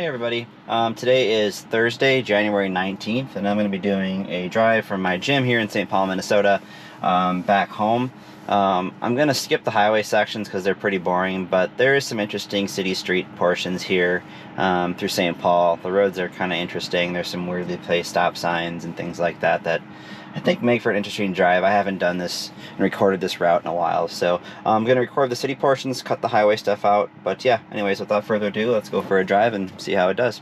Hey everybody, today is Thursday, January 19th, and I'm going to be doing a drive from my gym here in St. Paul, Minnesota, back home. I'm going to skip the highway sections because they're pretty boring, but there is some interesting city street portions here through St. Paul. The roads are kind of interesting. There's some weirdly placed stop signs and things like that that I think make for an interesting drive. I haven't done this and recorded this route in a while, so I'm going to record the city portions, cut the highway stuff out. But yeah, anyways, without further ado, let's go for a drive and see how it does.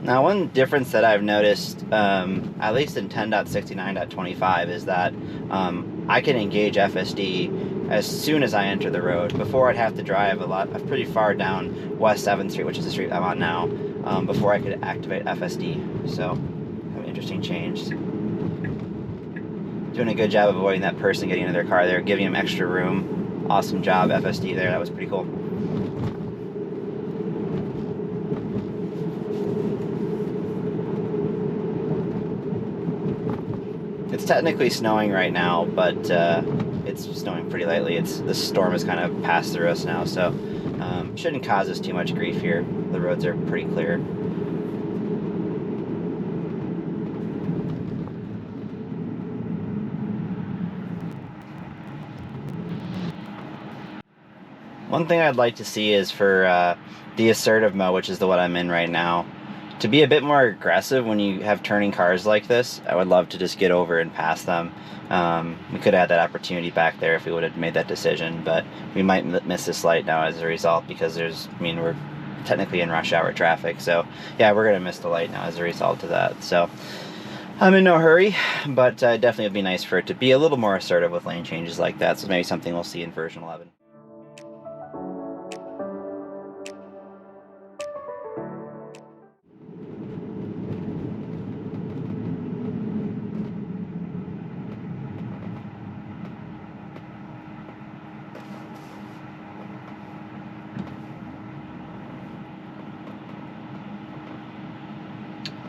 Now, one difference that I've noticed, at least in 10.69.25, is that I can engage FSD as soon as I enter the road. Before, I'd have to drive pretty far down West 7th Street, which is the street I'm on now, before I could activate FSD. So, an interesting change. Doing a good job of avoiding that person getting into their car there, giving them extra room. Awesome job, FSD there. That was pretty cool. It's technically snowing right now, but it's snowing pretty lightly. The storm has kind of passed through us now, so shouldn't cause us too much grief here. The roads are pretty clear. One thing I'd like to see is for the Assertive mode, which is the one I'm in right now, to be a bit more aggressive when you have turning cars like this. I would love to just get over and pass them. We could have had that opportunity back there if we would have made that decision, but we might miss this light now as a result because we're technically in rush hour traffic. So yeah, we're gonna miss the light now as a result of that. So I'm in no hurry, but definitely would be nice for it to be a little more assertive with lane changes like that. So maybe something we'll see in version 11.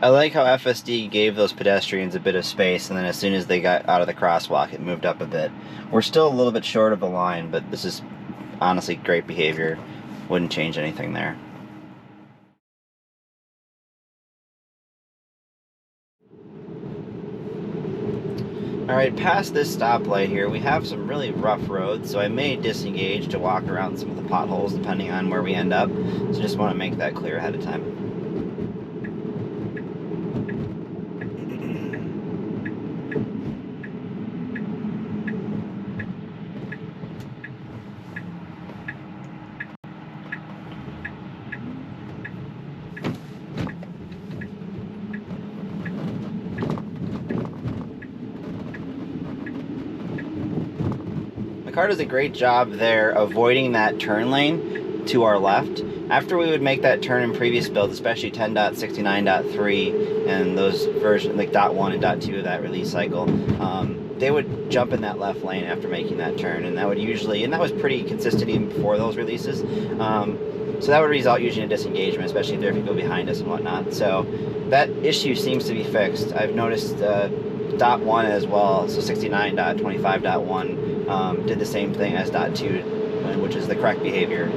I like how FSD gave those pedestrians a bit of space, and then as soon as they got out of the crosswalk, it moved up a bit. We're still a little bit short of the line, but this is honestly great behavior. Wouldn't change anything there. Alright, past this stoplight here, we have some really rough roads, so I may disengage to walk around some of the potholes depending on where we end up. So just want to make that clear ahead of time. The car does a great job there avoiding that turn lane to our left. After we would make that turn in previous builds, especially 10.69.3 and those versions like .1 and .2 of that release cycle, they would jump in that left lane after making that turn, and that was pretty consistent even before those releases. So that would result usually in a disengagement, especially if there are people behind us and whatnot. So that issue seems to be fixed. I've noticed .1 as well, so 69.25.1 did the same thing as .2, which is the correct behavior.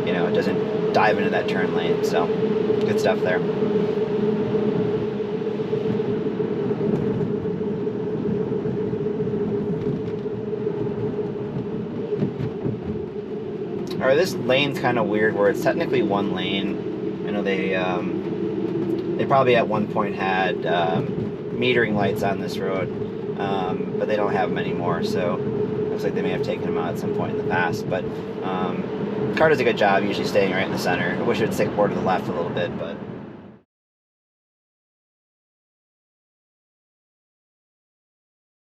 You know, it doesn't dive into that turn lane, so good stuff there. Alright, this lane's kind of weird where it's technically one lane. I know they probably at one point had metering lights on this road, but they don't have them anymore, so looks like they may have taken them out at some point in the past. But the car does a good job usually staying right in the center. I wish it would stick more to the left a little bit, but